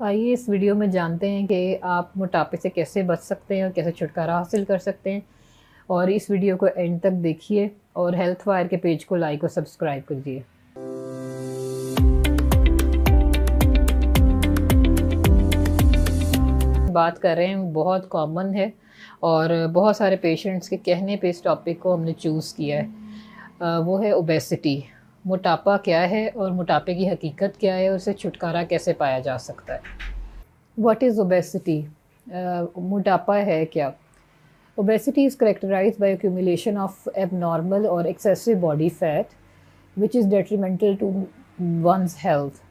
आइए इस वीडियो में जानते हैं कि आप मोटापे से कैसे बच सकते हैं और कैसे छुटकारा हासिल कर सकते हैं। और इस वीडियो को एंड तक देखिए और हेल्थ वायर के पेज को लाइक और सब्सक्राइब कीजिए। बात कर रहे हैं बहुत कॉमन है और बहुत सारे पेशेंट्स के कहने पे इस टॉपिक को हमने चूज़ किया है। वो है ओबेसिटी। मोटापा क्या है और मोटापे की हकीकत क्या है और उससे छुटकारा कैसे पाया जा सकता है। What is obesity? मोटापा है क्या? Obesity is characterised by accumulation of abnormal और excessive body fat which is detrimental to one's health।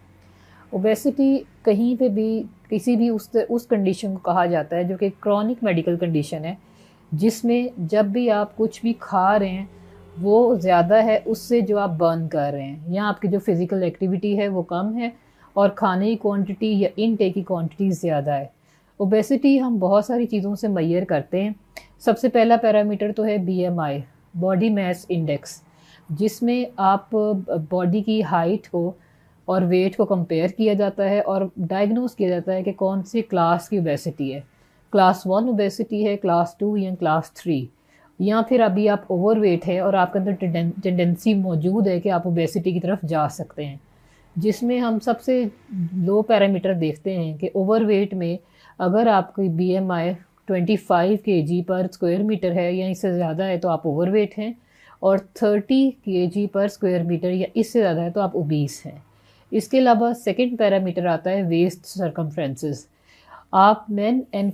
Obesity कहीं पे भी किसी भी उस कंडीशन को कहा जाता है जो कि क्रॉनिक मेडिकल कंडीशन है, जिसमें जब भी आप कुछ भी खा रहे हैं वो ज़्यादा है उससे जो आप बर्न कर रहे हैं, या आपकी जो फिज़िकल एक्टिविटी है वो कम है और खाने की क्वांटिटी या इनटेक की क्वांटिटी ज़्यादा है। ओबेसिटी हम बहुत सारी चीज़ों से मेजर करते हैं। सबसे पहला पैरामीटर तो है BMI, बॉडी मास इंडेक्स, जिसमें आप बॉडी की हाइट को और वेट को कंपेयर किया जाता है और डायग्नोस किया जाता है कि कौन सी क्लास की ओबेसिटी है। क्लास 1 ओबेसिटी है, क्लास 2 या क्लास 3, या फिर अभी आप ओवरवेट है और आपके अंदर टेंडेंसी मौजूद है कि आप ओबेसिटी की तरफ जा सकते हैं। जिसमें हम सबसे लो पैरामीटर देखते हैं कि ओवरवेट में अगर आपकी BMI 25 kg पर स्क्वायर मीटर है या इससे ज़्यादा है तो आप ओवरवेट हैं, और 30 kg पर स्क्वायर मीटर या इससे ज़्यादा है तो आप ओबीस हैं। इसके अलावा सेकंड पैरामीटर आता है वेस्ट सरकमफ्रेंसेस। आप मेन एंड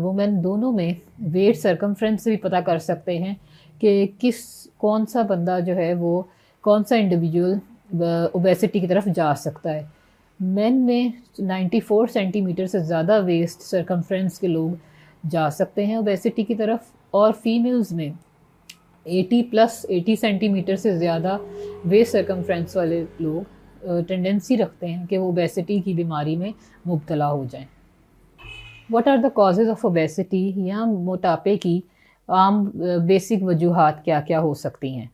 वुमेन दोनों में वेट सरकमफ्रेंस से भी पता कर सकते हैं कि कौन सा बंदा जो है वो कौन सा इंडिविजुअल ओबेसिटी की तरफ जा सकता है। मेन में 94 सेंटीमीटर से ज़्यादा वेस्ट सरकमफ्रेंस के लोग जा सकते हैं ओबेसिटी की तरफ, और फीमेल्स में 80 सेंटीमीटर से ज़्यादा वेस्ट सरकमफ्रेंस वाले लोग टेंडेंसी रखते हैं कि वो ओबेसिटी की बीमारी में मुब्तला हो जाएं। What are the causes of obesity, या मोटापे की आम बेसिक वजूहात क्या क्या हो सकती हैं।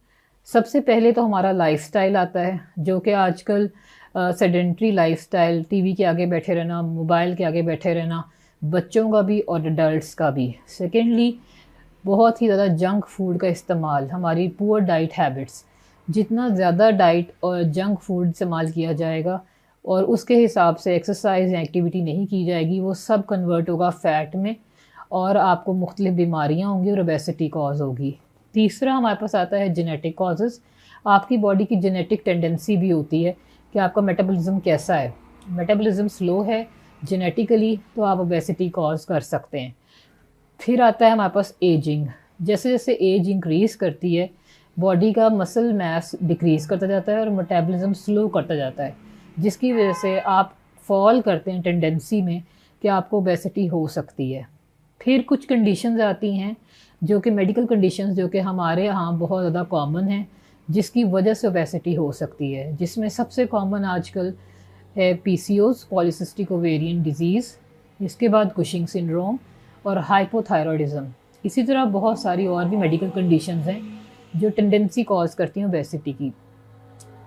सबसे पहले तो हमारा लाइफस्टाइल आता है, जो कि आजकल सेडेंट्री लाइफस्टाइल, टीवी के आगे बैठे रहना, मोबाइल के आगे बैठे रहना, बच्चों का भी और एडल्ट्स का भी। सेकेंडली, बहुत ही ज़्यादा जंक फूड का इस्तेमाल, हमारी पुअर डाइट हैबिट्स। जितना ज़्यादा डाइट और जंक फूड इस्तेमाल किया जाएगा और उसके हिसाब से एक्सरसाइज या एक्टिविटी नहीं की जाएगी, वो सब कन्वर्ट होगा फ़ैट में और आपको मुख्तलिफ बीमारियाँ होंगी और ओबेसिटी कॉज होगी। तीसरा हमारे पास आता है जेनेटिक कॉजेज़। आपकी बॉडी की जेनेटिक टेंडेंसी भी होती है कि आपका मेटाबॉलिज्म कैसा है। मेटाबॉलिज्म स्लो है जेनेटिकली तो आप ओबेसिटी कॉज कर सकते हैं। फिर आता है हमारे पास एजिंग। जैसे जैसे एज इंक्रीज़ करती है बॉडी का मसल मास डिक्रीज़ करता जाता है और मेटाबॉलिज्म स्लो करता जाता है, जिसकी वजह से आप फॉल करते हैं टेंडेंसी में कि आपको ओबेसिटी हो सकती है। फिर कुछ कंडीशंस आती हैं जो कि मेडिकल कंडीशंस, जो कि हमारे यहाँ बहुत ज़्यादा कॉमन हैं, जिसकी वजह से ओबेसिटी हो सकती है। जिसमें सबसे कॉमन आजकल है PCOS, पॉलीसिस्टिक ओवेरियन डिजीज़, इसके बाद कुशिंग सिंड्रोम और हाइपोथायरॉयडिज्म। इसी तरह बहुत सारी और भी मेडिकल कंडीशंस हैं जो टेंडेंसी कॉज करती हैं ओबेसिटी की।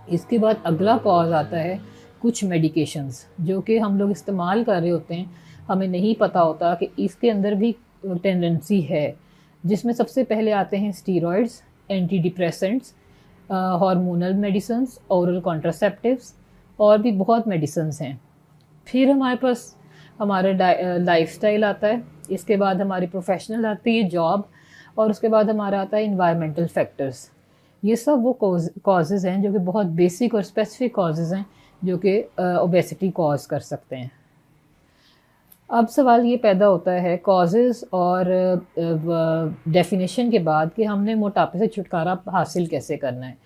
इसके बाद अगला कॉज आता है कुछ मेडिकेशंस जो कि हम लोग इस्तेमाल कर रहे होते हैं, हमें नहीं पता होता कि इसके अंदर भी टेंडेंसी है। जिसमें सबसे पहले आते हैं steroids, anti depressants, hormonal medicines, oral contraceptives और भी बहुत मेडिसिन्स हैं। फिर हमारे पास हमारा लाइफस्टाइल आता है। इसके बाद हमारी प्रोफेशनल आती है जॉब, और उसके बाद हमारा आता है इन्वायरमेंटल फैक्टर्स। ये सब वो कॉजेज़ हैं जो कि बहुत बेसिक और स्पेसिफिक कॉजेज़ हैं जो कि ओबेसिटी कॉज कर सकते हैं। अब सवाल ये पैदा होता है कॉजेज़ और डेफिनेशन के बाद कि हमने मोटापे से छुटकारा हासिल कैसे करना है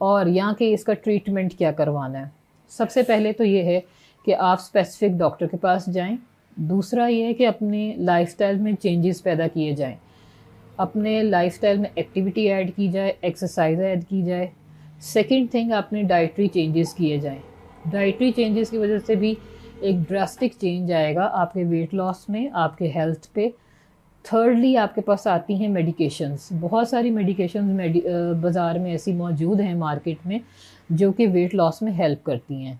और यहाँ के इसका ट्रीटमेंट क्या करवाना है। सबसे पहले तो ये है कि आप स्पेसिफिक डॉक्टर के पास जाएं। दूसरा ये है कि अपने लाइफस्टाइल में चेंजेस पैदा किए जाएं, अपने लाइफस्टाइल में एक्टिविटी ऐड की जाए, एक्सरसाइज ऐड की जाए। सेकंड थिंग, अपने डाइटरी चेंजेस किए जाएं। डाइटरी चेंजेस की वजह से भी एक ड्रास्टिक चेंज आएगा आपके वेट लॉस में, आपके हेल्थ पे। थर्डली, आपके पास आती हैं मेडिकेशंस। बहुत सारी मेडिकेशंस बाज़ार में ऐसी मौजूद हैं मार्केट में जो कि वेट लॉस में हेल्प करती हैं।